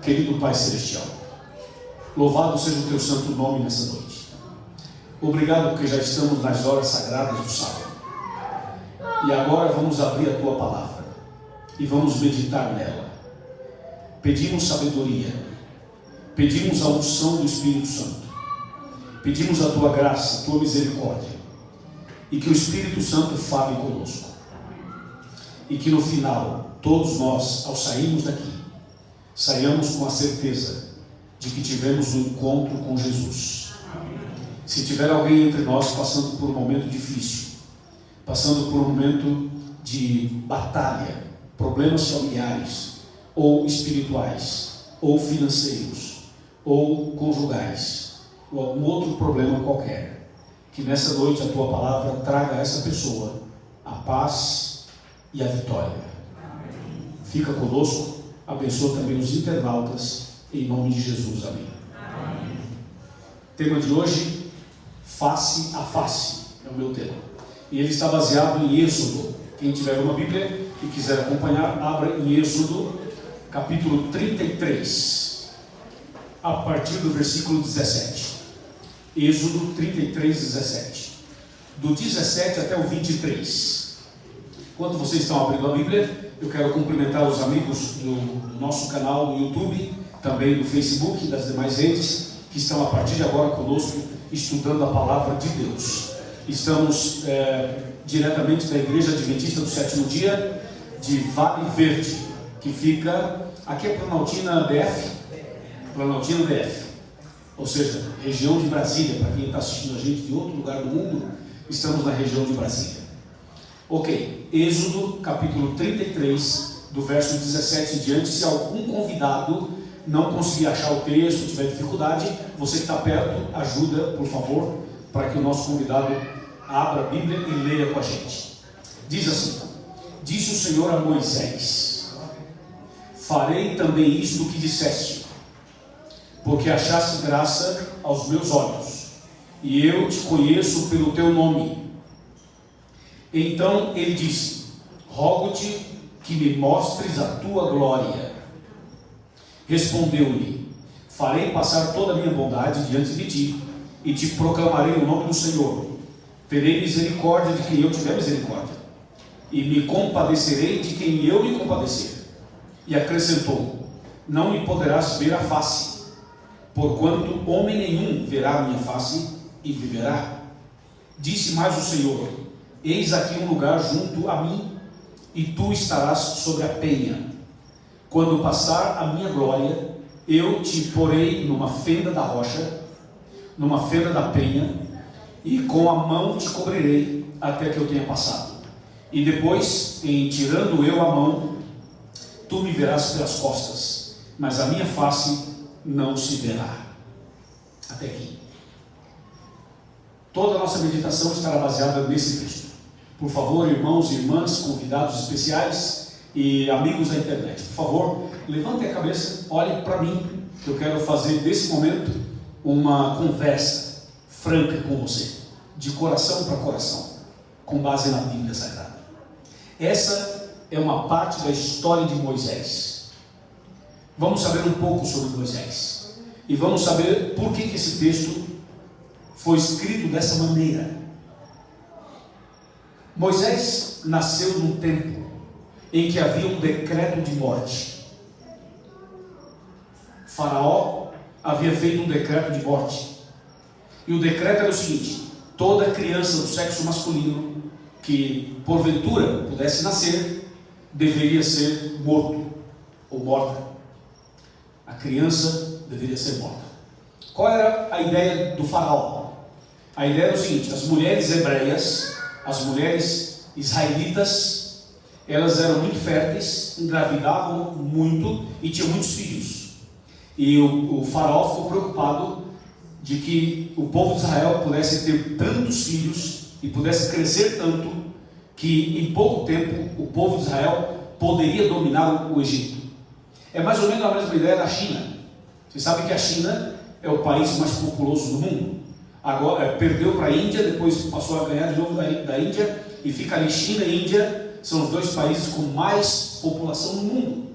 Querido Pai Celestial, louvado seja o Teu santo nome nessa noite. Obrigado porque já estamos nas horas sagradas do sábado. E agora vamos abrir a Tua palavra e vamos meditar nela. Pedimos sabedoria, pedimos a unção do Espírito Santo, pedimos a Tua graça, a Tua misericórdia, e que o Espírito Santo fale conosco. E que no final, todos nós, ao sairmos daqui, saiamos com a certeza de que tivemos um encontro com Jesus. Se tiver alguém entre nós passando por um momento difícil, passando por um momento de batalha, problemas familiares, ou espirituais, ou financeiros, ou conjugais, ou algum outro problema qualquer, que nessa noite a Tua palavra traga a essa pessoa a paz e a vitória. Fica conosco, abençoa também os internautas, em nome de Jesus, amém. Tema de hoje, face a face, é o meu tema. E ele está baseado em Êxodo. Quem tiver uma Bíblia e quiser acompanhar, abra em Êxodo, capítulo 33, a partir do versículo 17. Êxodo 33, 17. Do 17 até o 23. Enquanto vocês estão abrindo a Bíblia, eu quero cumprimentar os amigos do nosso canal no YouTube, também do Facebook e das demais redes, que estão a partir de agora conosco, estudando a palavra de Deus. Estamos diretamente da Igreja Adventista do Sétimo Dia, de Vale Verde, que fica, aqui é Planaltina DF, ou seja, região de Brasília. Para quem está assistindo a gente de outro lugar do mundo, estamos na região de Brasília. Ok, Êxodo capítulo 33, do verso 17 em diante. Se algum convidado não conseguir achar o texto, tiver dificuldade, você que está perto, ajuda, por favor, para que o nosso convidado abra a Bíblia e leia com a gente. Diz assim: disse o Senhor a Moisés: farei também isto que disseste, porque achaste graça aos meus olhos, e eu te conheço pelo teu nome. Então ele disse: rogo-te que me mostres a tua glória. Respondeu-lhe: farei passar toda a minha bondade diante de ti, e te proclamarei o nome do Senhor. Terei misericórdia de quem eu tiver misericórdia, e me compadecerei de quem eu me compadecer. E acrescentou: não me poderás ver a face, porquanto homem nenhum verá a minha face e viverá. Disse mais o Senhor: eis aqui um lugar junto a mim, e tu estarás sobre a penha. Quando passar a minha glória, eu te porei numa fenda da rocha, numa fenda da penha, e com a mão te cobrirei até que eu tenha passado. E depois, em tirando eu a mão, tu me verás pelas costas, mas a minha face não se verá. Até aqui. Toda a nossa meditação estará baseada nesse texto. Por favor, irmãos e irmãs, convidados especiais e amigos da internet, por favor, levantem a cabeça, olhem para mim, que eu quero fazer desse momento uma conversa franca com você, de coração para coração, com base na Bíblia Sagrada. Essa é uma parte da história de Moisés. Vamos saber um pouco sobre Moisés, e vamos saber por que esse texto foi escrito dessa maneira. Moisés nasceu num tempo em que havia um decreto de morte. Faraó havia feito um decreto de morte, e o decreto era o seguinte: toda criança do sexo masculino que porventura pudesse nascer deveria ser morto ou morta. A criança deveria ser morta. Qual era a ideia do faraó? A ideia era o seguinte: as mulheres hebreias, as mulheres israelitas, elas eram muito férteis, engravidavam muito e tinham muitos filhos. E o faraó ficou preocupado de que o povo de Israel pudesse ter tantos filhos e pudesse crescer tanto que em pouco tempo o povo de Israel poderia dominar o Egito. É mais ou menos a mesma ideia da China. Vocês sabem que a China é o país mais populoso do mundo. Agora perdeu para a Índia, depois passou a ganhar de novo da Índia, e fica ali. China e Índia são os dois países com mais população no mundo.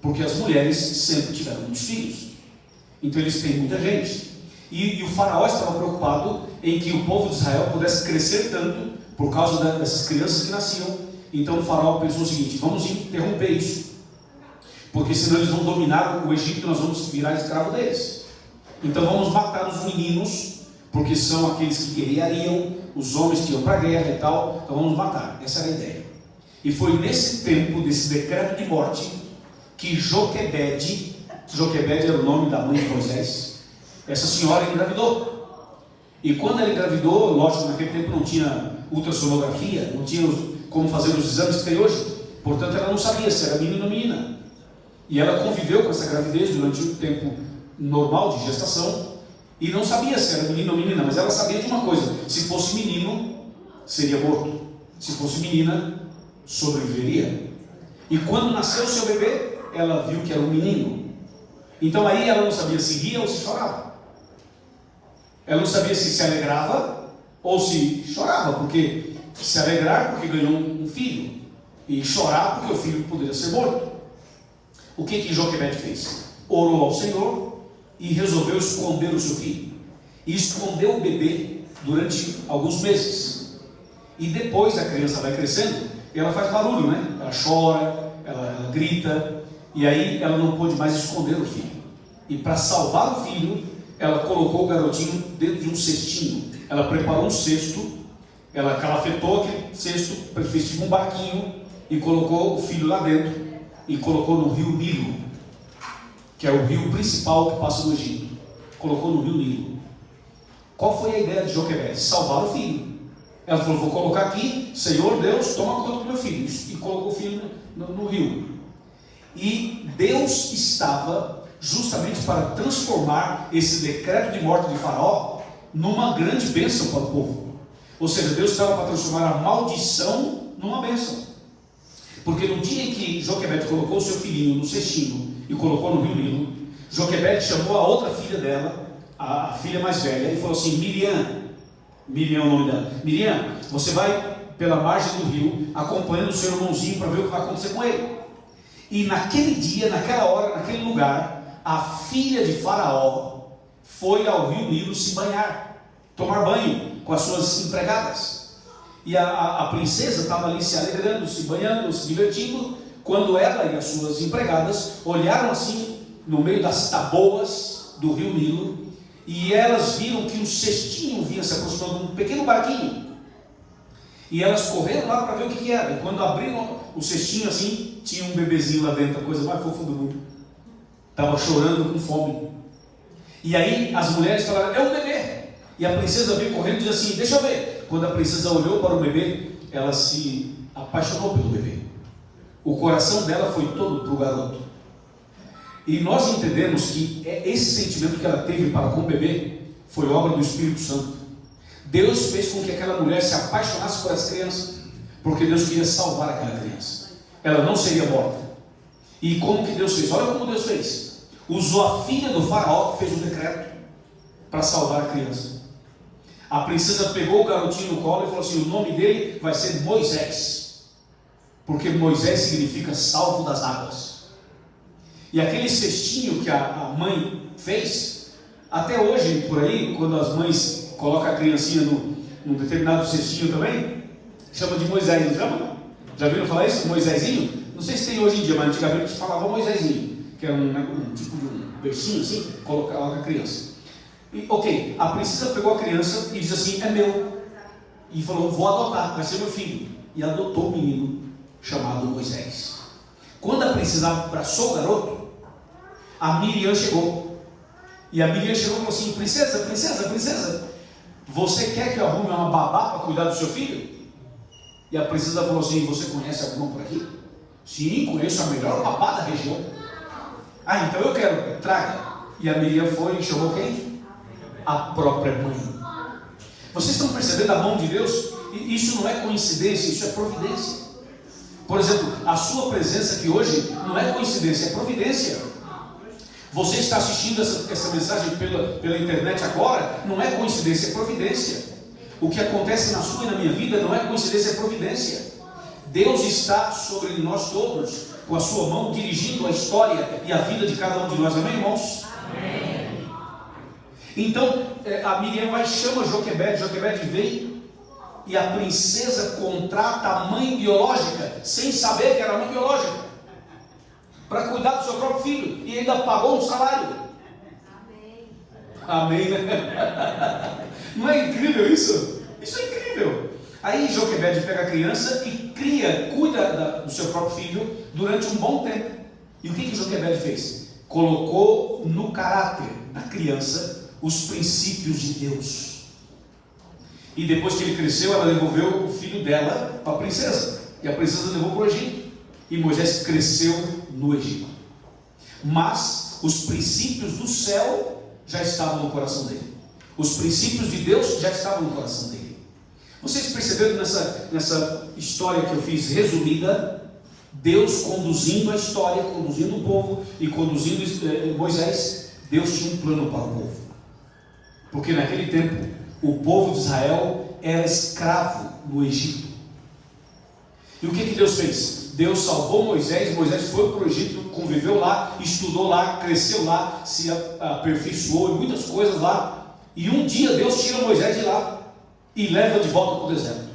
porque as mulheres sempre tiveram muitos filhos, então eles têm muita gente. E o faraó estava preocupado em que o povo de Israel pudesse crescer tanto por causa dessas crianças que nasciam. Então o faraó pensou o seguinte: vamos interromper isso, porque senão eles vão dominar o Egito e nós vamos virar escravo deles. Então vamos matar os meninos, porque são aqueles que guerreariam, os homens que iam para a guerra e tal. Então vamos matar. Essa era a ideia. E foi nesse tempo desse decreto de morte que Joquebede era o nome da mãe de Moisés, essa senhora engravidou. E quando ela engravidou, lógico, naquele tempo não tinha ultrassonografia, não tinha como fazer os exames que tem hoje, portanto ela não sabia se era menino ou menina. E ela conviveu com essa gravidez durante o tempo normal de gestação e não sabia se era menino ou menina, mas ela sabia de uma coisa: se fosse menino, seria morto; se fosse menina, sobreviveria. E quando nasceu o seu bebê, ela viu que era um menino. Então aí ela não sabia se ria ou se chorava. Ela não sabia se alegrava ou se chorava, porque se alegrar porque ganhou um filho, e chorar porque o filho poderia ser morto. O que Joquebede fez? Orou ao Senhor e resolveu esconder o seu filho. E escondeu o bebê durante alguns meses. E depois a criança vai crescendo, e ela faz barulho, né? Ela chora, ela grita, e aí ela não pôde mais esconder o filho. E para salvar o filho, ela colocou o garotinho dentro de um cestinho. Ela preparou um cesto, ela calafetou aquele cesto, fez tipo um barquinho, e colocou o filho lá dentro, e colocou no rio Nilo, que é o rio principal que passa no Egito. Colocou no rio Nilo. Qual foi a ideia de Joquebede? Salvar o filho. Ela falou: vou colocar aqui, Senhor Deus, toma conta do meu filho. E colocou o filho no rio. E Deus estava justamente para transformar esse decreto de morte de Faraó numa grande bênção para o povo. Ou seja, Deus estava para transformar a maldição numa bênção. Porque no dia em que Joquebede colocou o seu filhinho no cestinho e colocou no rio Nilo, Joquebede chamou a outra filha dela, a filha mais velha, e falou assim: Miriam é o nome dela. Miriam, você vai pela margem do rio, acompanhando o seu irmãozinho para ver o que vai acontecer com ele. E naquele dia, naquela hora, naquele lugar, a filha de Faraó foi ao rio Nilo se banhar, tomar banho com as suas empregadas. E a princesa estava ali se alegrando, se banhando, se divertindo, quando ela e as suas empregadas olharam assim no meio das taboas do rio Nilo, e elas viram que um cestinho vinha se aproximando, um pequeno barquinho. E elas correram lá para ver o que era. E quando abriram o cestinho assim, tinha um bebezinho lá dentro, a coisa mais fofa do mundo. Estava chorando com fome. E aí as mulheres falaram: é um bebê. E a princesa veio correndo e disse assim: deixa eu ver. Quando a princesa olhou para o bebê, ela se apaixonou pelo bebê. O coração dela foi todo para o garoto. E nós entendemos que esse sentimento que ela teve para com o bebê foi obra do Espírito Santo. Deus fez com que aquela mulher se apaixonasse por essa criança, porque Deus queria salvar aquela criança. Ela não seria morta. E como que Deus fez? Olha como Deus fez. Usou a filha do faraó, que fez o decreto, para salvar a criança. A princesa pegou o garotinho no colo e falou assim: o nome dele vai ser Moisés, porque Moisés significa salvo das águas. E aquele cestinho que a mãe fez, até hoje por aí, quando as mães colocam a criancinha num determinado cestinho também, chama de Moisés, não chama? Já viram falar isso? Moisésinho? Não sei se tem hoje em dia, mas antigamente a gente falava Moisésinho, que era um tipo de um bercinho assim, coloca a criança. E, ok, a princesa pegou a criança e disse assim: é meu. E falou: vou adotar, vai ser meu filho. E adotou um menino chamado Moisés. Quando a princesa abraçou o garoto, a Miriam chegou. E a Miriam chegou e falou assim: princesa, você quer que eu arrume uma babá para cuidar do seu filho? E a princesa falou assim: você conhece alguma por aqui? Sim, conheço a melhor babá da região. Ah, então eu quero, traga. E a Miriam foi e chamou quem? A própria mãe. Vocês estão percebendo a mão de Deus? Isso não é coincidência, isso é providência. Por exemplo, a sua presença aqui hoje não é coincidência, é providência. Você está assistindo essa mensagem pela internet agora, não é coincidência, é providência. O que acontece na sua e na minha vida não é coincidência, é providência. Deus está sobre nós todos com a sua mão, dirigindo a história e a vida de cada um de nós. Amém, irmãos? Amém. Então a Miriam vai e chama Joquebede. Joquebede vem e a princesa contrata a mãe biológica, sem saber que era a mãe biológica, para cuidar do seu próprio filho, e ainda pagou um salário. Amém, né? Não é incrível isso? Isso é incrível. Aí Joquebede pega a criança e cuida do seu próprio filho durante um bom tempo. E o que Joquebede fez? Colocou no caráter da criança os princípios de Deus. E depois que ele cresceu, ela devolveu o filho dela para a princesa. E a princesa levou para o Egito. E Moisés cresceu no Egito. Mas os princípios do céu já estavam no coração dele. Os princípios de Deus já estavam no coração dele. Vocês perceberam nessa história que eu fiz resumida, Deus conduzindo a história, conduzindo o povo e conduzindo Moisés. Deus tinha um plano para o povo. Porque naquele tempo o povo de Israel era escravo no Egito. E o que Deus fez? Deus salvou Moisés. Moisés foi para o Egito, conviveu lá, estudou lá, cresceu lá, se aperfeiçoou em muitas coisas lá. E um dia Deus tira Moisés de lá e leva de volta para o deserto.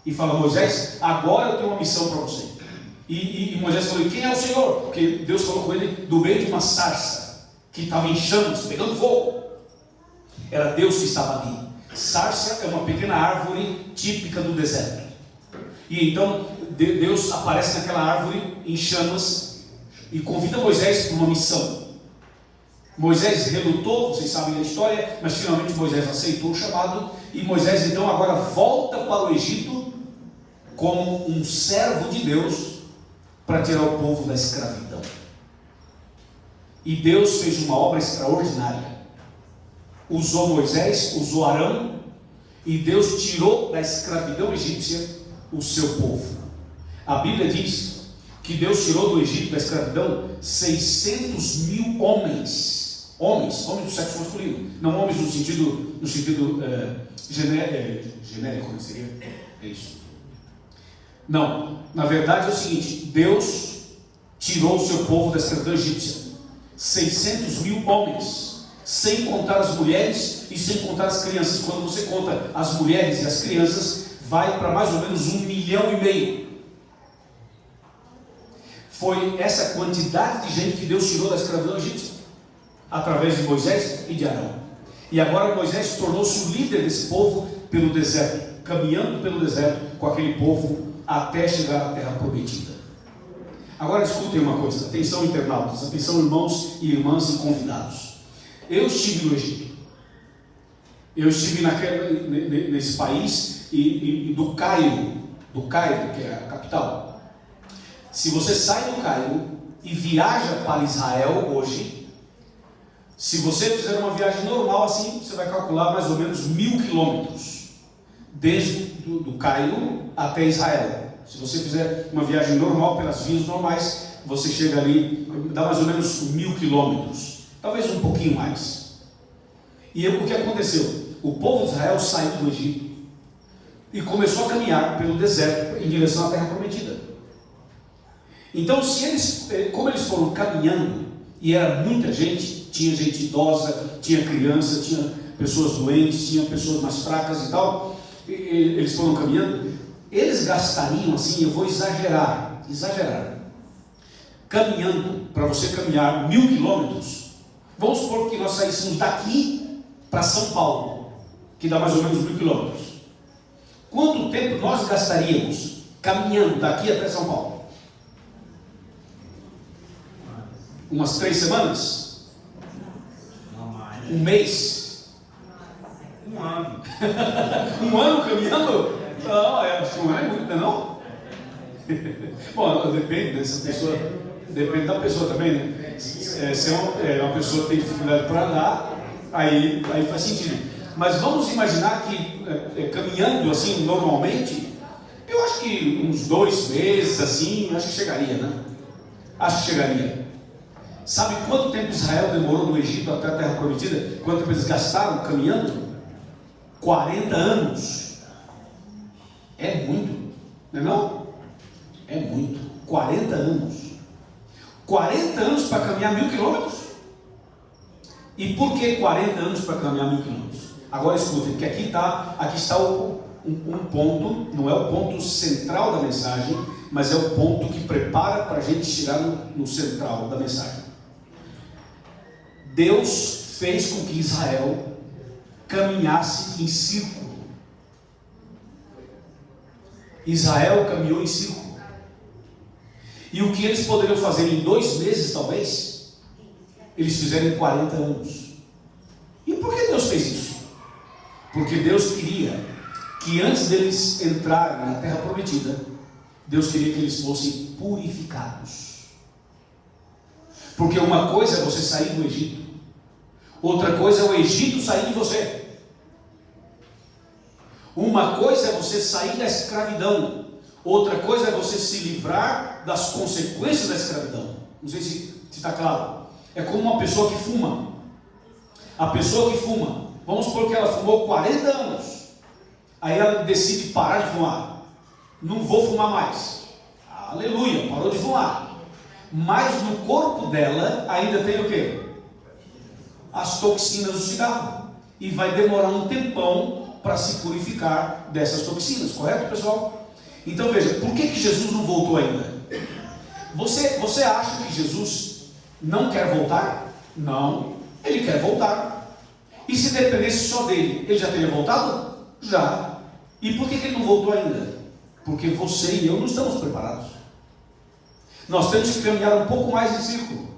E fala: Moisés, agora eu tenho uma missão para você. E Moisés falou: quem é o Senhor? Porque Deus falou com ele do meio de uma sarça que estava em chamas, pegando fogo. Era Deus que estava ali. Sarça é uma pequena árvore típica do deserto. E então Deus aparece naquela árvore em chamas e convida Moisés para uma missão. Moisés relutou, vocês sabem a história, mas finalmente Moisés aceitou o chamado. E Moisés então agora volta para o Egito como um servo de Deus para tirar o povo da escravidão. E Deus fez uma obra extraordinária. Usou Moisés, usou Arão, e Deus tirou da escravidão egípcia o seu povo. A Bíblia diz que Deus tirou do Egito, da escravidão, 600 mil homens do sexo masculino, não homens no sentido genérico, como seria? É isso. Não, na verdade é o seguinte: Deus tirou o seu povo da escravidão egípcia, 600 mil homens, sem contar as mulheres e sem contar as crianças. Quando você conta as mulheres e as crianças, vai para mais ou menos 1,5 milhão. Foi essa quantidade de gente que Deus tirou da escravidão egípcia, através de Moisés e de Arão. E agora Moisés tornou-se o líder desse povo pelo deserto, caminhando pelo deserto com aquele povo até chegar à terra prometida. Agora escutem uma coisa, atenção internautas, atenção irmãos e irmãs e convidados. Eu estive no Egito. Eu estive nesse país e do Cairo, que é a capital. Se você sai do Cairo e viaja para Israel hoje, se você fizer uma viagem normal assim, você vai calcular mais ou menos 1.000 quilômetros, desde do Cairo até Israel. Se você fizer uma viagem normal pelas vias normais, você chega ali, dá mais ou menos 1.000 quilômetros, talvez um pouquinho mais. E o que aconteceu? O povo de Israel saiu do Egito e começou a caminhar pelo deserto em direção à terra prometida. Então, como eles foram caminhando, e era muita gente, tinha gente idosa, tinha criança, tinha pessoas doentes, tinha pessoas mais fracas e tal, eles foram caminhando, eles gastariam assim, eu vou exagerar, caminhando, para você caminhar 1.000 quilômetros, vamos supor que nós saíssemos daqui para São Paulo, que dá mais ou menos 1.000 quilômetros. Quanto tempo nós gastaríamos caminhando daqui até São Paulo? Umas 3 semanas? Um mês? Um ano. Um ano caminhando? Não, acho que um ano é muito, não? Bom, depende dessa pessoa, depende da pessoa também, né? Se uma pessoa que tem dificuldade para andar, aí faz sentido. Mas vamos imaginar que caminhando assim normalmente, eu acho que uns 2 meses assim, acho que chegaria, né? Acho que chegaria. Sabe quanto tempo Israel demorou no Egito até a terra prometida? Quanto tempo eles gastaram caminhando? 40 anos. É muito, não é não? É muito. 40 anos. 40 anos para caminhar 1000 quilômetros? E por que 40 anos para caminhar 1000 quilômetros? Agora escutem, porque aqui está um ponto, não é o ponto central da mensagem, mas é o ponto que prepara para a gente chegar no central da mensagem. Deus fez com que Israel caminhasse em círculo. Israel caminhou em círculo. E o que eles poderiam fazer em 2 meses, talvez, eles fizeram em 40 anos. E por que Deus fez isso? Porque Deus queria que antes deles entrarem na terra prometida, Deus queria que eles fossem purificados. Porque uma coisa é você sair do Egito, outra coisa é o Egito sair de você. Uma coisa é você sair da escravidão, outra coisa é você se livrar das consequências da escravidão. Não sei se está claro. É como uma pessoa que fuma. A pessoa que fuma, vamos supor que ela fumou 40 anos, aí ela decide parar de fumar. Não vou fumar mais. Aleluia, parou de fumar. Mas no corpo dela ainda tem o quê? As toxinas do cigarro. E vai demorar um tempão para se purificar dessas toxinas, correto, pessoal? Então veja, por que Jesus não voltou ainda? Você acha que Jesus não quer voltar? Não, ele quer voltar. E se dependesse só dele, ele já teria voltado? Já. E por que ele não voltou ainda? Porque você e eu não estamos preparados. Nós temos que caminhar um pouco mais em círculo.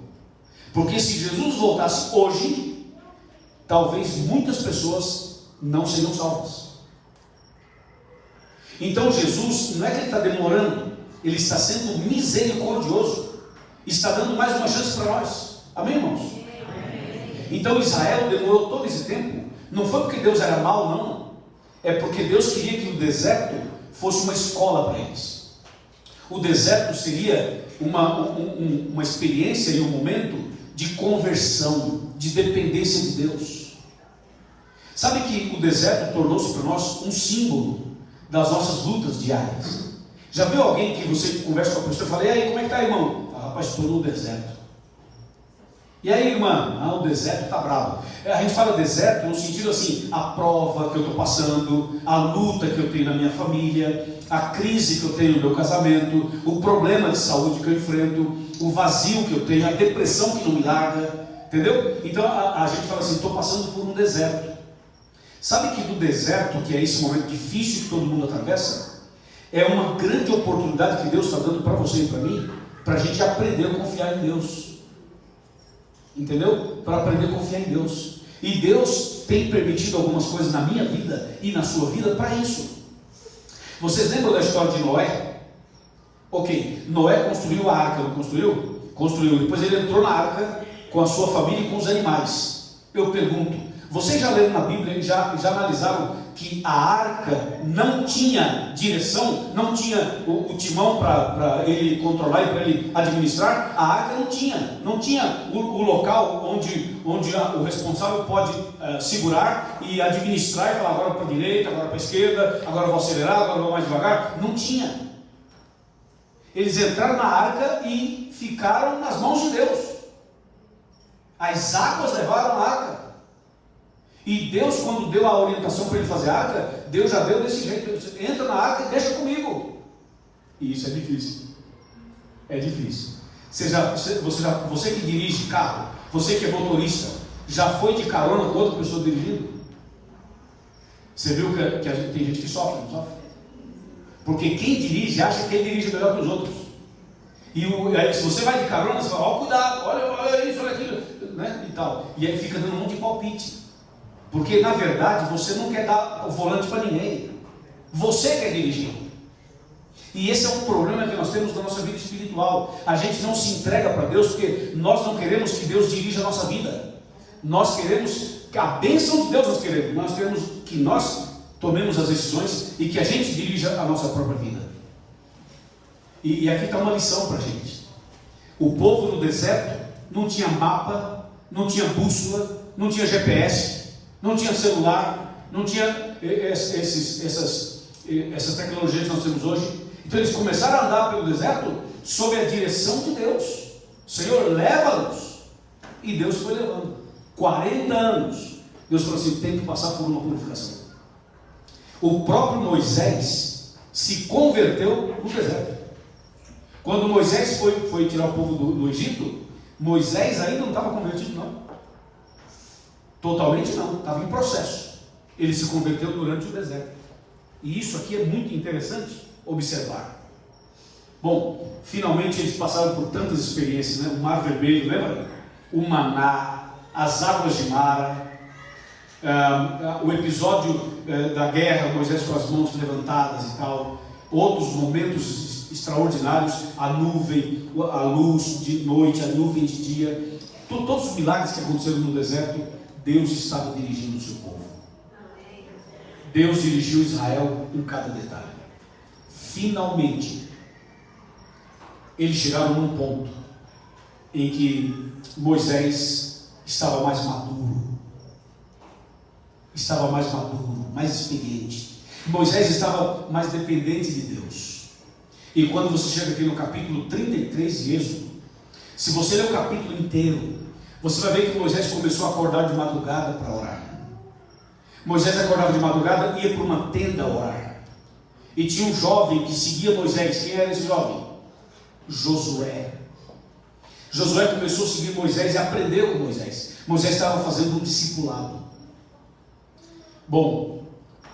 Porque se Jesus voltasse hoje, talvez muitas pessoas não seriam salvas. Então Jesus, não é que ele está demorando, ele está sendo misericordioso, está dando mais uma chance para nós. Amém, irmãos? Então Israel demorou todo esse tempo, não foi porque Deus era mau, não, é porque Deus queria que o deserto fosse uma escola para eles. O deserto seria uma experiência e um momento de conversão, de dependência de Deus. Sabe que o deserto tornou-se para nós um símbolo das nossas lutas diárias. Já viu alguém que você conversa com a pessoa e fala: e aí, como é que está, irmão? Ah, rapaz, estou no deserto. E aí, irmã? Ah, o deserto está bravo. A gente fala deserto no sentido assim, a prova que eu estou passando, a luta que eu tenho na minha família, a crise que eu tenho no meu casamento, o problema de saúde que eu enfrento, o vazio que eu tenho, a depressão que não me larga, entendeu? Então a gente fala assim, estou passando por um deserto. Sabe que do deserto, que é esse momento difícil que todo mundo atravessa, é uma grande oportunidade que Deus está dando para você e para mim, para a gente aprender a confiar em Deus. Entendeu? Para aprender a confiar em Deus. E Deus tem permitido algumas coisas na minha vida e na sua vida para isso. Vocês lembram da história de Noé? Ok, Noé construiu a arca, não construiu? Construiu. Depois ele entrou na arca com a sua família e com os animais. Eu pergunto, vocês já leram na Bíblia e já analisaram que a arca não tinha direção, não tinha o timão para ele controlar e para ele administrar? A arca não tinha o local onde o responsável pode segurar e administrar e falar agora para a direita, agora para a esquerda, agora vou acelerar, agora vou mais devagar. Não tinha. Eles entraram na arca e ficaram nas mãos de Deus. As águas levaram a arca. E Deus, quando deu a orientação para ele fazer a arca, Deus já deu desse jeito. Entra na arca e deixa comigo. E isso é difícil. É difícil. Você que dirige carro, você que é motorista, já foi de carona com outra pessoa dirigindo? Você viu que tem gente que sofre, não sofre? Porque quem dirige acha que ele dirige melhor que os outros. E aí, se você vai de carona, você fala, ó, cuidado, olha isso, olha aquilo, né? E tal. E aí fica dando um monte de palpite. Porque na verdade você não quer dar o volante para ninguém. Você quer dirigir. E esse é um problema que nós temos na nossa vida espiritual. A gente não se entrega para Deus porque nós não queremos que Deus dirija a nossa vida. Nós queremos que a bênção de Deus nós queremos que nós tomemos as decisões e que a gente dirija a nossa própria vida. E aqui está uma lição para a gente. O povo no deserto não tinha mapa, não tinha bússola, não tinha GPS, não tinha celular, não tinha essas tecnologias que nós temos hoje. Então eles começaram a andar pelo deserto sob a direção de Deus. Senhor, leva-nos. E Deus foi levando. 40 anos. Deus falou assim: tem que passar por uma purificação. O próprio Moisés se converteu no deserto. Quando Moisés foi tirar o povo do Egito, Moisés ainda não estava convertido, não. Totalmente não, estava em processo. Ele se converteu durante o deserto. E isso aqui é muito interessante observar. Bom, finalmente eles passaram por tantas experiências, né? O Mar Vermelho, lembra? O Maná, as águas de Mara, o episódio da guerra, Moisés com as mãos levantadas e tal, outros momentos extraordinários, a nuvem, a luz de noite, a nuvem de dia, todos os milagres que aconteceram no deserto, Deus estava dirigindo o seu povo. Deus dirigiu Israel em cada detalhe. Finalmente, eles chegaram num ponto em que Moisés estava mais maduro, mais experiente. Moisés estava mais dependente de Deus. E quando você chega aqui no capítulo 33 de Êxodo, se você ler o capítulo inteiro, você vai ver que Moisés começou a acordar de madrugada para orar. Moisés acordava de madrugada e ia para uma tenda orar. E tinha um jovem que seguia Moisés. Quem era esse jovem? Josué. Josué começou a seguir Moisés e aprendeu com Moisés. Moisés estava fazendo um discipulado. Bom,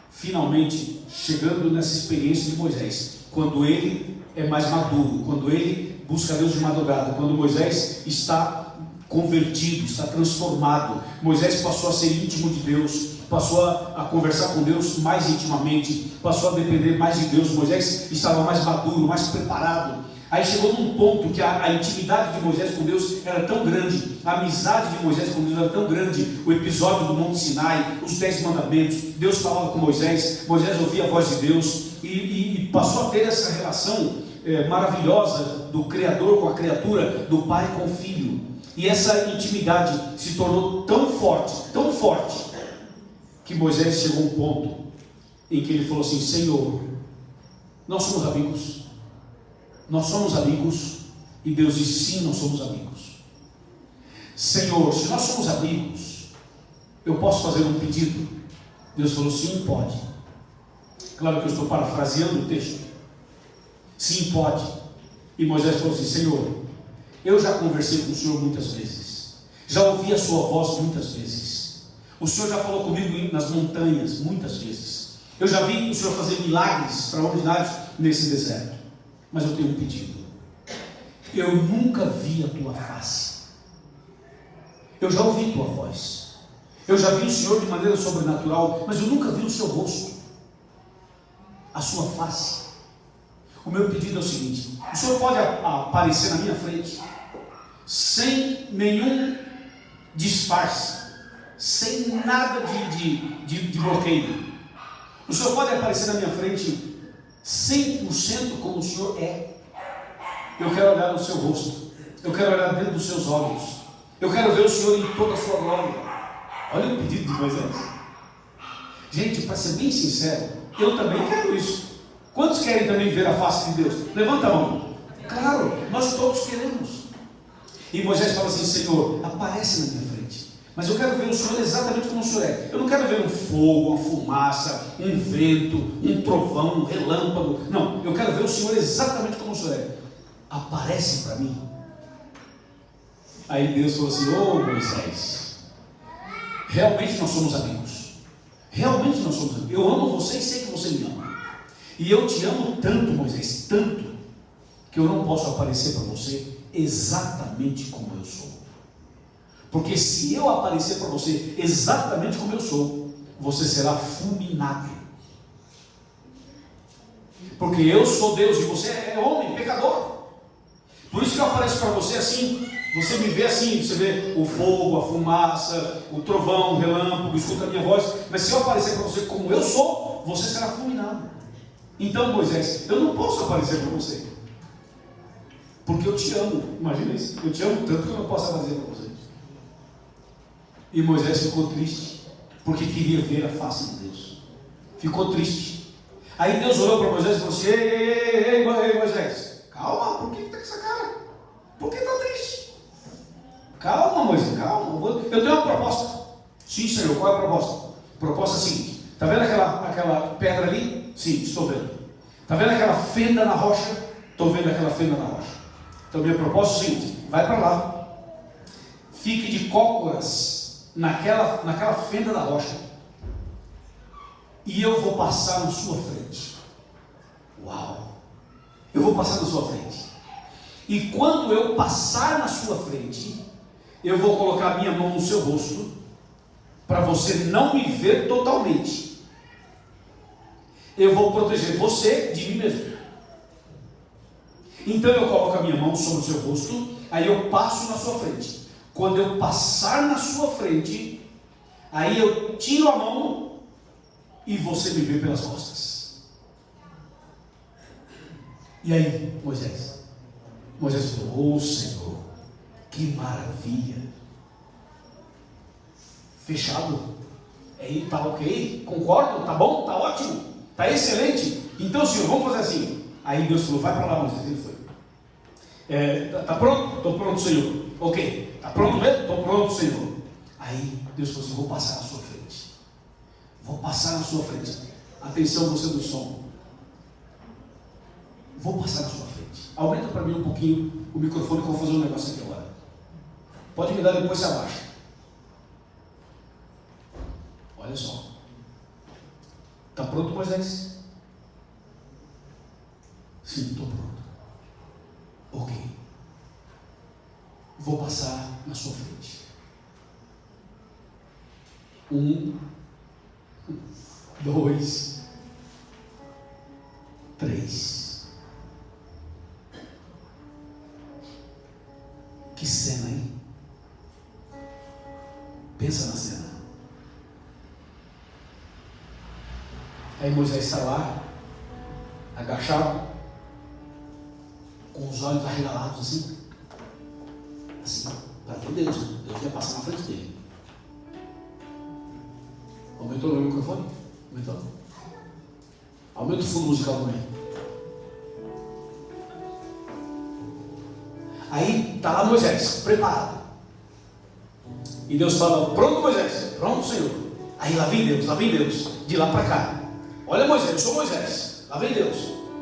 finalmente, chegando nessa experiência de Moisés, quando ele é mais maduro, quando ele busca Deus de madrugada, quando Moisés está convertido, está transformado, Moisés passou a ser íntimo de Deus, passou a conversar com Deus mais intimamente, passou a depender mais de Deus. Moisés estava mais maduro, mais preparado. Aí chegou num ponto que a intimidade de Moisés com Deus era tão grande, a amizade de Moisés com Deus era tão grande, o episódio do Monte Sinai, os 10 mandamentos, Deus falava com Moisés, Moisés ouvia a voz de Deus e passou a ter essa relação maravilhosa do Criador com a criatura, do pai com o filho. E essa intimidade se tornou tão forte, que Moisés chegou a um ponto em que ele falou assim: Senhor, nós somos amigos. Nós somos amigos. E Deus disse: sim, nós somos amigos. Senhor, se nós somos amigos, eu posso fazer um pedido? Deus falou: sim, pode. Claro que eu estou parafraseando o texto. Sim, pode. E Moisés falou assim: Senhor, eu já conversei com o Senhor muitas vezes, já ouvi a sua voz muitas vezes, o Senhor já falou comigo nas montanhas muitas vezes, eu já vi o Senhor fazer milagres extraordinários nesse deserto. Mas eu tenho um pedido: eu nunca vi a tua face. Eu já ouvi tua voz, eu já vi o Senhor de maneira sobrenatural, mas eu nunca vi o seu rosto, a sua face. O meu pedido é o seguinte: o Senhor pode aparecer na minha frente sem nenhum disfarce, sem nada de bloqueio. O Senhor pode aparecer na minha frente 100% como o Senhor é. Eu quero olhar no seu rosto, eu quero olhar dentro dos seus olhos, eu quero ver o Senhor em toda a sua glória. Olha o pedido de Moisés. Gente, para ser bem sincero, eu também quero isso. Quantos querem também ver a face de Deus? Levanta a mão. Claro, nós todos queremos. E Moisés fala assim: Senhor, aparece na minha frente, mas eu quero ver o Senhor exatamente como o Senhor é. Eu não quero ver um fogo, uma fumaça, um vento, um trovão, um relâmpago. Não, eu quero ver o Senhor exatamente como o Senhor é. Aparece para mim. Aí Deus falou assim: Moisés, realmente nós somos amigos. Realmente nós somos amigos. Eu amo você e sei que você me ama. E eu te amo tanto, Moisés, tanto, que eu não posso aparecer para você exatamente como eu sou. Porque se eu aparecer para você exatamente como eu sou, você será fulminado. Porque eu sou Deus e você é homem, pecador. Por isso que eu apareço para você assim. Você me vê assim, você vê o fogo, a fumaça, o trovão, o relâmpago, escuta a minha voz. Mas se eu aparecer para você como eu sou, você será fulminado. Então, Moisés, eu não posso aparecer para você, porque eu te amo. Imagina isso, eu te amo tanto que eu não posso aparecer para você. E Moisés ficou triste, porque queria ver a face de Deus. Ficou triste. Aí Deus olhou para Moisés e falou assim: ei, Moisés, calma, por que está com essa cara? Por que está triste? Sim, Senhor, qual é a proposta? A proposta é a seguinte: está vendo aquela pedra ali? Sim, estou vendo. Está vendo aquela fenda na rocha? Estou vendo aquela fenda na rocha. Então minha proposta é o seguinte: vai para lá, fique de cócoras naquela fenda da rocha, e eu vou passar na sua frente. Uau! Eu vou passar na sua frente. E quando eu passar na sua frente, eu vou colocar a minha mão no seu rosto, para você não me ver totalmente. Eu vou proteger você de mim mesmo. Então eu coloco a minha mão sobre o seu rosto, aí eu passo na sua frente. Quando eu passar na sua frente, aí eu tiro a mão e você me vê pelas costas. E aí, Moisés falou: Senhor, que maravilha. Fechado? Aí tá ok? Concordo? Tá bom? Tá ótimo? Tá excelente? Então, Senhor, vamos fazer assim. Aí Deus falou: vai para lá, Moisés. Ele foi. Tá pronto? Estou pronto, Senhor. Ok. Tá pronto mesmo? Estou pronto, Senhor. Aí Deus falou assim: vou passar na sua frente. Vou passar na sua frente. Atenção, você do som. Vou passar na sua frente. Aumenta para mim um pouquinho o microfone que eu vou fazer um negócio aqui agora. Pode me dar, depois você abaixa. Olha só. Está pronto, Moisés? Sim, estou pronto. Ok. Vou passar na sua frente. 1, 2, 3. Que cena, hein? Pensa na cena. Aí Moisés está lá, agachado, com os olhos arregalados assim, para ver Deus, né? Deus ia passar na frente dele. Aumentou o meu microfone? Aumentou? Aumenta o fundo musical também. Aí está lá Moisés, preparado. E Deus fala: pronto, Moisés? Pronto, Senhor. Aí lá vem Deus, de lá para cá. Olha, Moisés, eu sou Moisés. Lá vem Deus,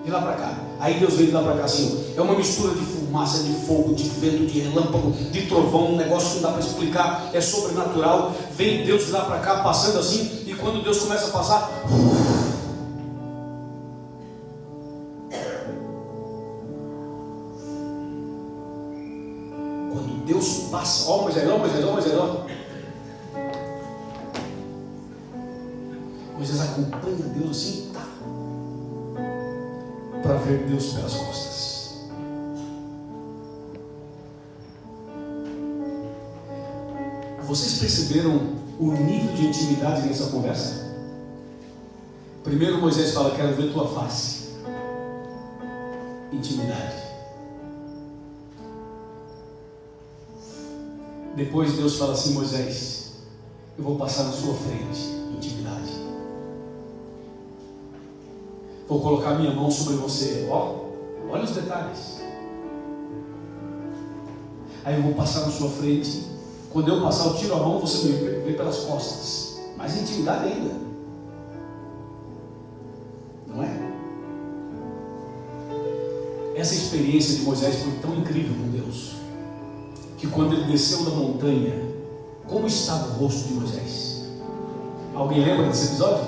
de lá para cá. Aí Deus vem de lá para cá assim. É uma mistura de fumaça, de fogo, de vento, de relâmpago, de trovão. Um negócio que não dá para explicar. É sobrenatural. Vem Deus de lá para cá, passando assim. E quando Deus começa a passar, quando Deus passa, ó Moisés. Moisés acompanha Deus assim, tá? Para ver Deus pelas costas. Vocês perceberam o nível de intimidade nessa conversa? Primeiro Moisés fala: quero ver tua face. Intimidade. Depois Deus fala assim: Moisés, eu vou passar na sua frente. Intimidade. Vou colocar minha mão sobre você. Olha os detalhes. Aí eu vou passar na sua frente. Quando eu passar, eu tiro a mão, você me vê pelas costas. Mais intimidade ainda. Não é? Essa experiência de Moisés foi tão incrível com Deus, que quando ele desceu da montanha, como estava o rosto de Moisés? Alguém lembra desse episódio?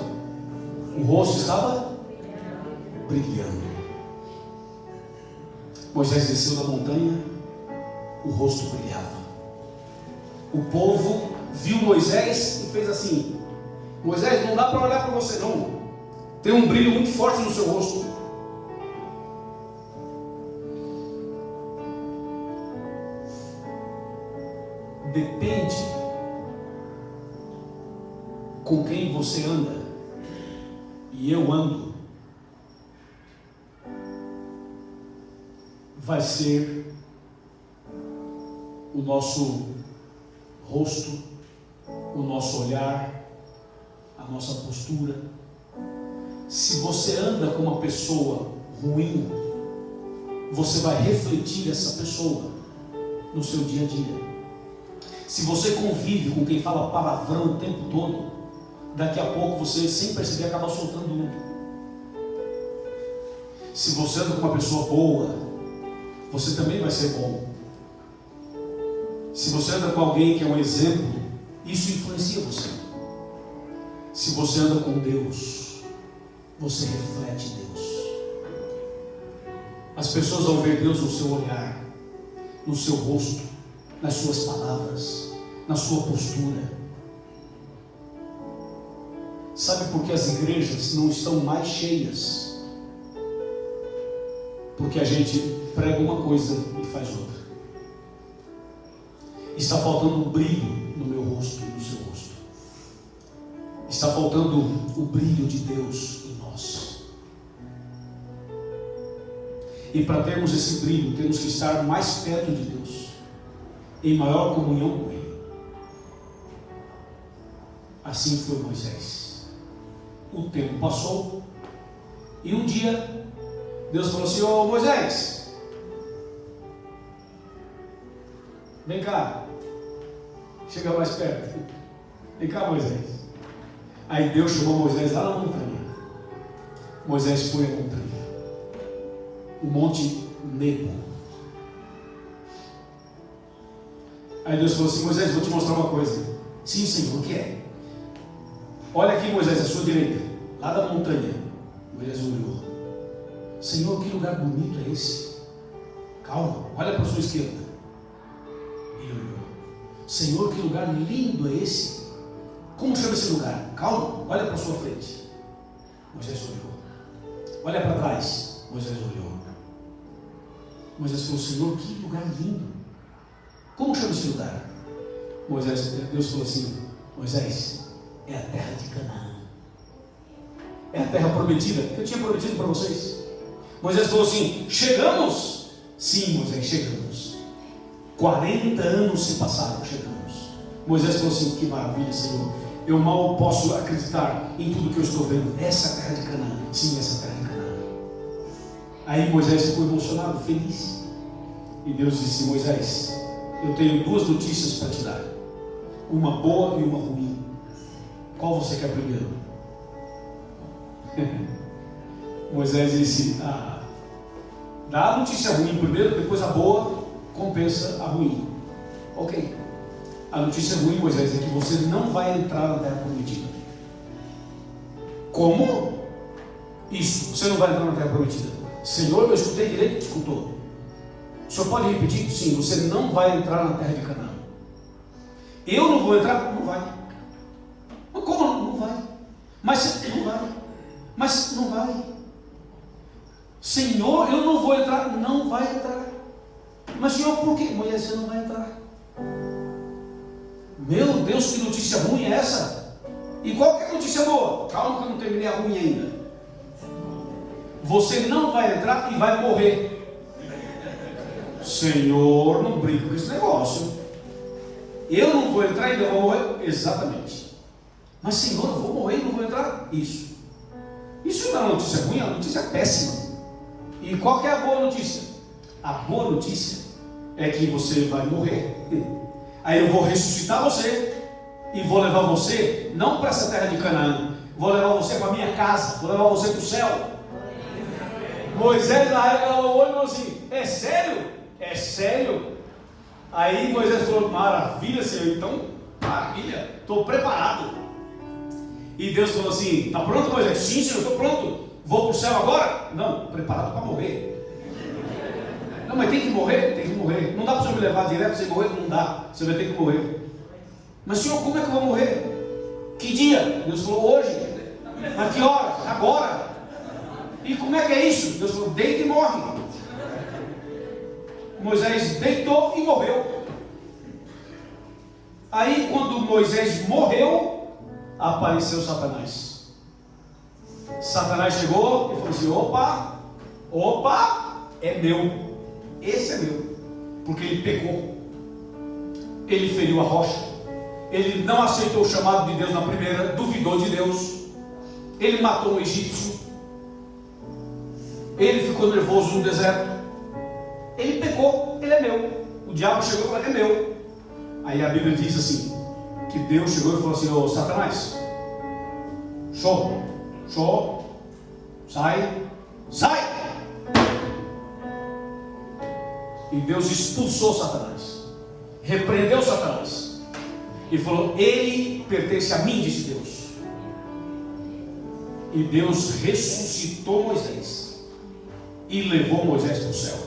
O rosto estava brilhando. Moisés desceu da montanha, o rosto brilhava. O povo viu Moisés e fez assim: Moisés, não dá para olhar para você não. Tem um brilho muito forte no seu rosto. Depende com quem você anda. E eu ando. Vai ser o nosso rosto, o nosso olhar, a nossa postura. Se você anda com uma pessoa ruim, você vai refletir essa pessoa no seu dia a dia. Se você convive com quem fala palavrão o tempo todo, daqui a pouco você, sem perceber, acaba soltando um. Se você anda com uma pessoa boa, você também vai ser bom. Se você anda com alguém que é um exemplo, isso influencia você. Se você anda com Deus, você reflete Deus. As pessoas vão ver Deus no seu olhar, no seu rosto, nas suas palavras, na sua postura. Sabe por que as igrejas não estão mais cheias? Porque a gente prega uma coisa e faz outra. Está faltando um brilho no meu rosto e no seu rosto. Está faltando o brilho de Deus em nós. E para termos esse brilho, temos que estar mais perto de Deus, em maior comunhão com Ele. Assim foi Moisés. O tempo passou, e um dia Deus falou assim: ô Moisés, vem cá, chega mais perto, vem cá Moisés. Aí Deus chamou Moisés lá na montanha. Moisés foi à montanha, o monte Nebo. Aí Deus falou assim: Moisés, vou te mostrar uma coisa. Sim, Senhor, o que é? Olha aqui, Moisés, à sua direita, lá da montanha. Moisés olhou: Senhor, que lugar bonito é esse? Calma, olha para a sua esquerda. Ele olhou: Senhor, que lugar lindo é esse? Como chama esse lugar? Calma, olha para a sua frente. Moisés olhou. Olha para trás. Moisés olhou. Moisés falou: Senhor, que lugar lindo. Como chama esse lugar? Deus falou assim: Moisés, é a terra de Canaã. É a terra prometida que eu tinha prometido para vocês. Moisés falou assim: chegamos? Sim, Moisés, chegamos. 40 anos se passaram, chegamos. Moisés falou assim: que maravilha, Senhor. Eu mal posso acreditar em tudo que eu estou vendo. Essa é a terra de Canaã. Sim, essa é a terra de Canaã. Aí Moisés ficou emocionado, feliz. E Deus disse: Moisés, eu tenho duas notícias para te dar. Uma boa e uma ruim. Qual você quer primeiro? Moisés disse: dá a notícia ruim primeiro, depois a boa compensa a ruim. Ok. A notícia ruim, Moisés, é que você não vai entrar na terra prometida. Como? Isso, você não vai entrar na terra prometida. Senhor, eu escutei direito, escutou. O senhor pode repetir? Sim, você não vai entrar na terra de Canaã. Eu não vou entrar? Não vai. Mas como não? Não vai. Mas não vai. Mas não vai. Senhor, eu não vou entrar. Não vai entrar. Mas Senhor, por quê? Moisés, você não vai entrar. Meu Deus, que notícia ruim é essa? E qual que é a notícia boa? Calma que eu não terminei a ruim ainda. Você não vai entrar e vai morrer. Senhor, não brinca com esse negócio. Eu não vou entrar e ainda vou morrer? Exatamente. Mas Senhor, eu vou morrer e não vou entrar? Isso. Isso não é uma notícia ruim, é uma notícia péssima. E qual que é a boa notícia? A boa notícia é que você vai morrer. Aí eu vou ressuscitar você e vou levar você não para essa terra de Canaã, vou levar você para a minha casa, vou levar você para o céu. Moisés na época olhou e falou assim: é sério? É sério? Aí Moisés falou: maravilha, Senhor, então maravilha, estou preparado. E Deus falou assim: está pronto, Moisés? Sim, Senhor, estou pronto. Vou para o céu agora? Não, preparado para morrer. Não, mas tem que morrer? Tem que morrer. Não dá para o Senhor me levar direto sem morrer? Não dá, você vai ter que morrer. Mas Senhor, como é que eu vou morrer? Que dia? Deus falou: hoje. A que hora? Agora. E como é que é isso? Deus falou: deita e morre. Moisés deitou e morreu. Aí quando Moisés morreu, apareceu Satanás. Satanás chegou e falou assim: opa, é meu. Esse é meu. Porque ele pecou. Ele feriu a rocha. Ele não aceitou o chamado de Deus na primeira, duvidou de Deus. Ele matou um egípcio. Ele ficou nervoso no deserto. Ele pecou, ele é meu. O diabo chegou e falou: é meu. Aí a Bíblia diz assim, que Deus chegou e falou assim: ô Satanás, sai. E Deus expulsou Satanás, repreendeu Satanás e falou: ele pertence a mim, disse Deus. E Deus ressuscitou Moisés e levou Moisés para o céu.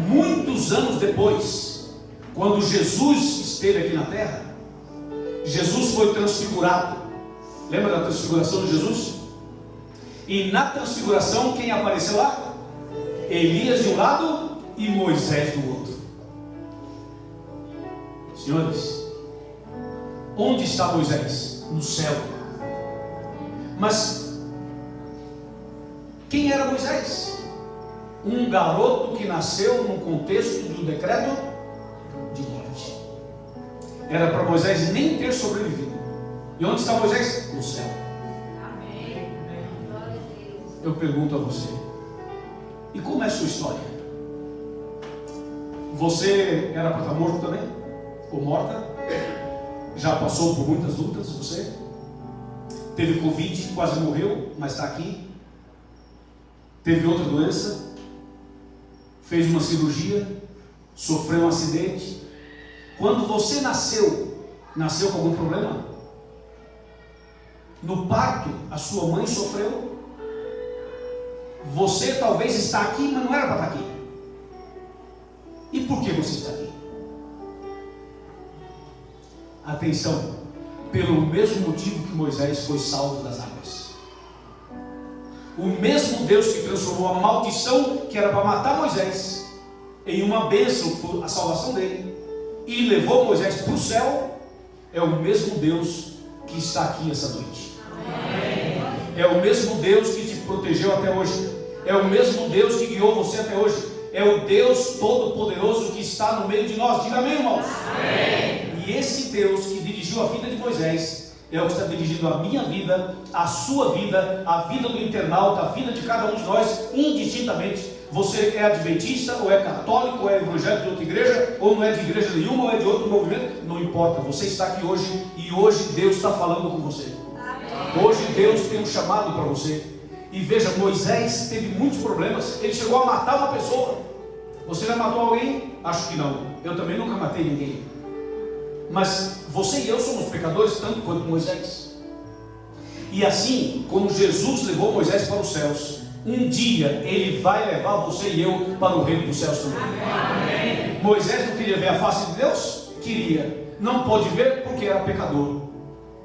Muitos anos depois, quando Jesus esteve aqui na terra, Jesus foi transfigurado. Lembra da transfiguração de Jesus? E na transfiguração, quem apareceu lá? Elias de um lado e Moisés do outro. Senhores, onde está Moisés? No céu. Mas quem era Moisés? Um garoto que nasceu no contexto de um decreto de morte. Era para Moisés nem ter sobrevivido. E onde está Moisés? No céu. Eu pergunto a você, e como é a sua história? Você era para estar morto também? Ou morta? Já passou por muitas lutas? Você teve Covid, quase morreu, mas está aqui. Teve outra doença, fez uma cirurgia, sofreu um acidente. Quando você nasceu com algum problema? No parto, a sua mãe sofreu. Você talvez está aqui, mas não era para estar aqui. E por que você está aqui? Atenção, pelo mesmo motivo que Moisés foi salvo das águas. O mesmo Deus que transformou a maldição que era para matar Moisés em uma bênção, que foi a salvação dele, e levou Moisés para o céu, é o mesmo Deus que está aqui essa noite. É o mesmo Deus que te protegeu até hoje. É o mesmo Deus que guiou você até hoje. É o Deus Todo-Poderoso que está no meio de nós. Diga amém, irmãos. Amém. E esse Deus que dirigiu a vida de Moisés é o que está dirigindo a minha vida, a sua vida, a vida do internauta, a vida de cada um de nós, indistintamente. Você é adventista, ou é católico, ou é evangélico de outra igreja, ou não é de igreja nenhuma, ou é de outro movimento, não importa. Você está aqui hoje e hoje Deus está falando com você. Hoje Deus tem um chamado para você. E veja, Moisés teve muitos problemas. Ele chegou a matar uma pessoa. Você já matou alguém? Acho que não. Eu também nunca matei ninguém. Mas você e eu somos pecadores tanto quanto Moisés. E assim como Jesus levou Moisés para os céus, um dia Ele vai levar você e eu para o reino dos céus também. Amém. Moisés não queria ver a face de Deus? Queria. Não pôde ver porque era pecador.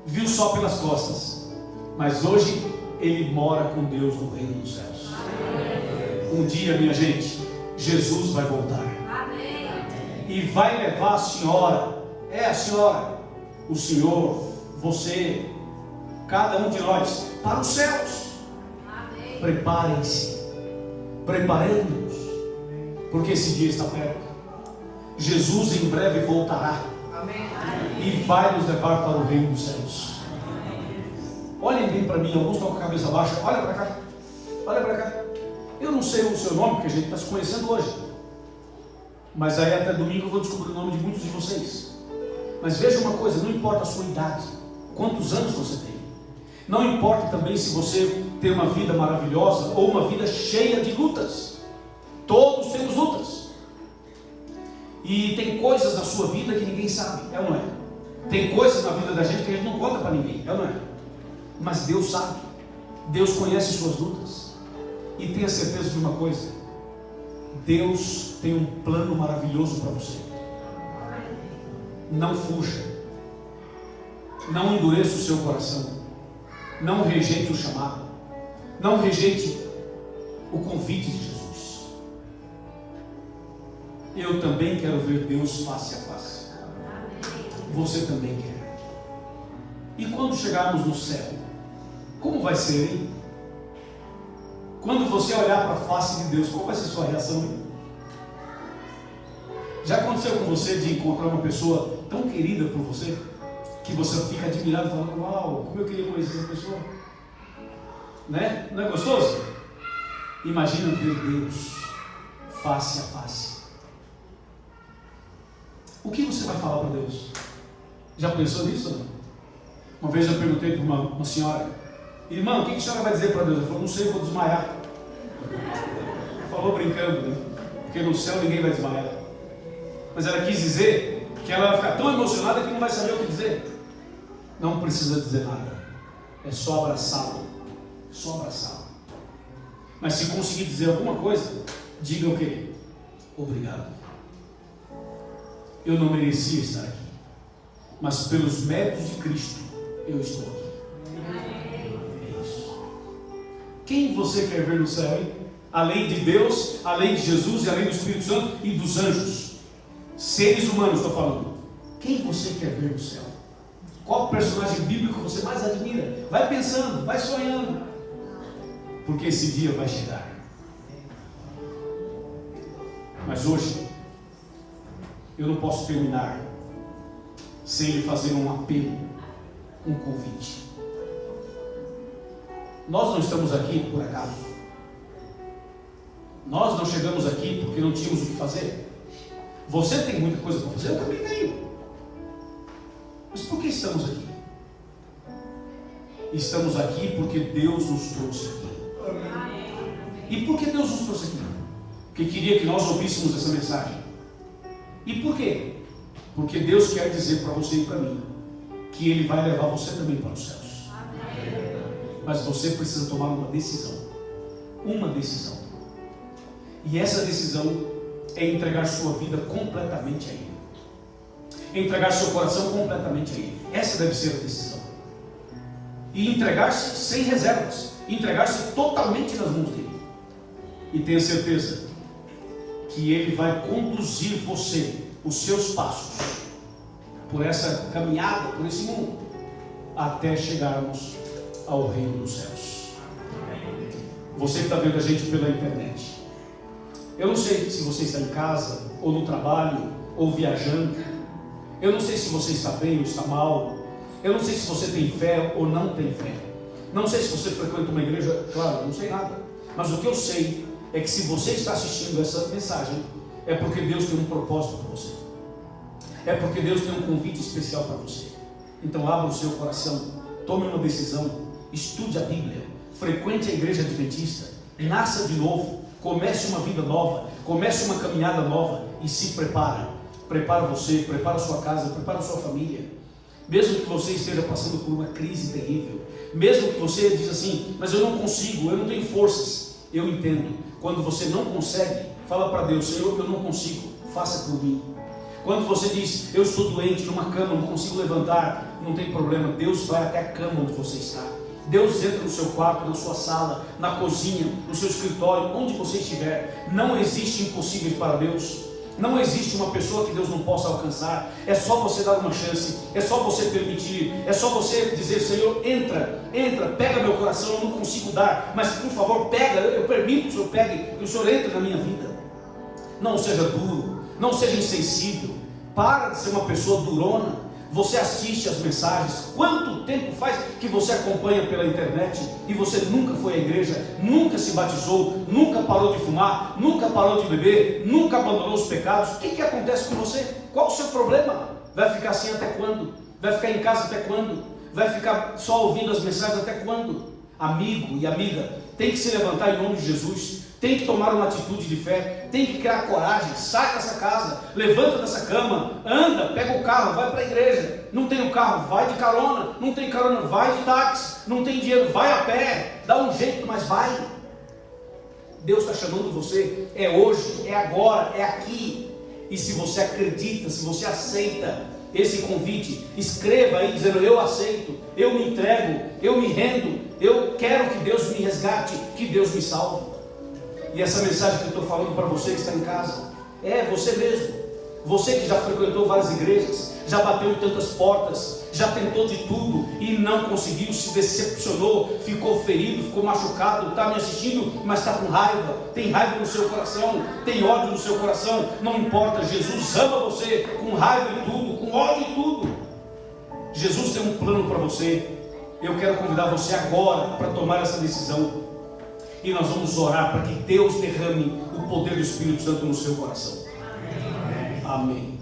Viu só pelas costas. Mas hoje ele mora com Deus no reino dos céus. Um dia, minha gente, Jesus vai voltar. E vai levar a senhora, a senhora, o senhor, você, cada um de nós, para os céus. Preparem-se, preparemos-nos, porque esse dia está perto. Jesus em breve voltará. E vai nos levar para o reino dos céus. Olhem bem para mim, alguns estão com a cabeça baixa. Olha para cá, olha para cá. Eu não sei o seu nome, porque a gente está se conhecendo hoje, mas aí até domingo eu vou descobrir o nome de muitos de vocês. Mas veja uma coisa, não importa a sua idade, quantos anos você tem, não importa também se você tem uma vida maravilhosa ou uma vida cheia de lutas. Todos temos lutas. E tem coisas na sua vida que ninguém sabe, é ou não é? Tem coisas na vida da gente que a gente não conta para ninguém, é ou não é? Mas Deus sabe, Deus conhece suas lutas. E tenha certeza de uma coisa: Deus tem um plano maravilhoso para você. Não fuja, não endureça o seu coração, não rejeite o chamado, não rejeite o convite de Jesus. Eu também quero ver Deus face a face. Você também quer. E quando chegarmos no céu, como vai ser, hein? Quando você olhar para a face de Deus, qual vai ser a sua reação, hein? Já aconteceu com você de encontrar uma pessoa tão querida por você, que você fica admirado, falando: uau, como eu queria conhecer essa pessoa, né? Não é gostoso? Imagina ver Deus face a face. O que você vai falar para Deus? Já pensou nisso? Não? Uma vez eu perguntei para uma senhora: irmã, o que a senhora vai dizer para Deus? Ela falou: não sei, eu vou desmaiar. Falou brincando, né? Porque no céu ninguém vai desmaiar. Mas ela quis dizer que ela vai ficar tão emocionada que não vai saber o que dizer. Não precisa dizer nada, é só abraçá-lo. Só abraçá-lo. Mas se conseguir dizer alguma coisa, diga o quê? Obrigado. Eu não merecia estar aqui, mas pelos méritos de Cristo eu estou aqui. É isso. Quem você quer ver no céu, hein? Além de Deus, além de Jesus e além do Espírito Santo e dos anjos, seres humanos, estou falando. Quem você quer ver no céu? Qual personagem bíblico você mais admira? Vai pensando, vai sonhando, porque esse dia vai chegar. Mas hoje eu não posso terminar sem lhe fazer um apelo, um convite. Nós não estamos aqui por acaso. Nós não chegamos aqui porque não tínhamos o que fazer. Você tem muita coisa para fazer, eu também tenho. Mas por que estamos aqui? Estamos aqui porque Deus nos trouxe aqui. E por que Deus nos trouxe aqui? Porque queria que nós ouvíssemos essa mensagem. E por quê? Porque Deus quer dizer para você e para mim que Ele vai levar você também para os céus. Mas você precisa tomar uma decisão. Uma decisão. E essa decisão é entregar sua vida completamente a Ele. Entregar seu coração completamente a Ele. Essa deve ser a decisão. E entregar-se sem reservas. Entregar-se totalmente nas mãos dEle. E tenha certeza que Ele vai conduzir você, os seus passos, por essa caminhada, por esse mundo, até chegarmos ao reino dos céus. Você que está vendo a gente pela internet, eu não sei se você está em casa, ou no trabalho, ou viajando. Eu não sei se você está bem ou está mal. Eu não sei se você tem fé ou não tem fé. Não sei se você frequenta uma igreja, claro, não sei nada. Mas o que eu sei é que se você está assistindo essa mensagem, é porque Deus tem um propósito para você. É porque Deus tem um convite especial para você. Então abra o seu coração, tome uma decisão, estude a Bíblia, frequente a igreja adventista, nasça de novo, comece uma vida nova, comece uma caminhada nova e se prepara. Prepara você, prepara a sua casa, prepara a sua família. Mesmo que você esteja passando por uma crise terrível, mesmo que você diz assim: mas eu não consigo, eu não tenho forças. Eu entendo. Quando você não consegue, fala para Deus: Senhor, eu não consigo, faça por mim. Quando você diz: eu estou doente numa cama, não consigo levantar, não tem problema, Deus vai até a cama onde você está. Deus entra no seu quarto, na sua sala, na cozinha, no seu escritório, onde você estiver. Não existe impossíveis para Deus. Não existe uma pessoa que Deus não possa alcançar. É só você dar uma chance, é só você permitir, é só você dizer: Senhor, entra, pega meu coração, eu não consigo dar, mas por favor pega, eu permito que o Senhor pegue, que o Senhor entre na minha vida. Não seja duro, não seja insensível, para de ser uma pessoa durona. Você assiste as mensagens, quanto tempo faz que você acompanha pela internet e você nunca foi à igreja, nunca se batizou, nunca parou de fumar, nunca parou de beber, nunca abandonou os pecados? O que acontece com você? Qual o seu problema? Vai ficar assim até quando? Vai ficar em casa até quando? Vai ficar só ouvindo as mensagens até quando? Amigo e amiga, tem que se levantar em nome de Jesus. Tem que tomar uma atitude de fé, tem que criar coragem, sai dessa casa, levanta dessa cama, anda, pega o carro, vai para a igreja. Não tem o carro, vai de carona. Não tem carona, vai de táxi. Não tem dinheiro, vai a pé, dá um jeito, mas vai. Deus está chamando você, é hoje, é agora, é aqui. E se você acredita, se você aceita esse convite, escreva aí dizendo: eu aceito, eu me entrego, eu me rendo, eu quero que Deus me resgate, que Deus me salve. E essa mensagem que eu estou falando para você que está em casa, é você mesmo. Você que já frequentou várias igrejas, já bateu em tantas portas, já tentou de tudo e não conseguiu, se decepcionou, ficou ferido, ficou machucado, está me assistindo, mas está com raiva, tem raiva no seu coração, tem ódio no seu coração. Não importa, Jesus ama você com raiva e tudo, com ódio e tudo. Jesus tem um plano para você. Eu quero convidar você agora para tomar essa decisão. E nós vamos orar para que Deus derrame o poder do Espírito Santo no seu coração. Amém.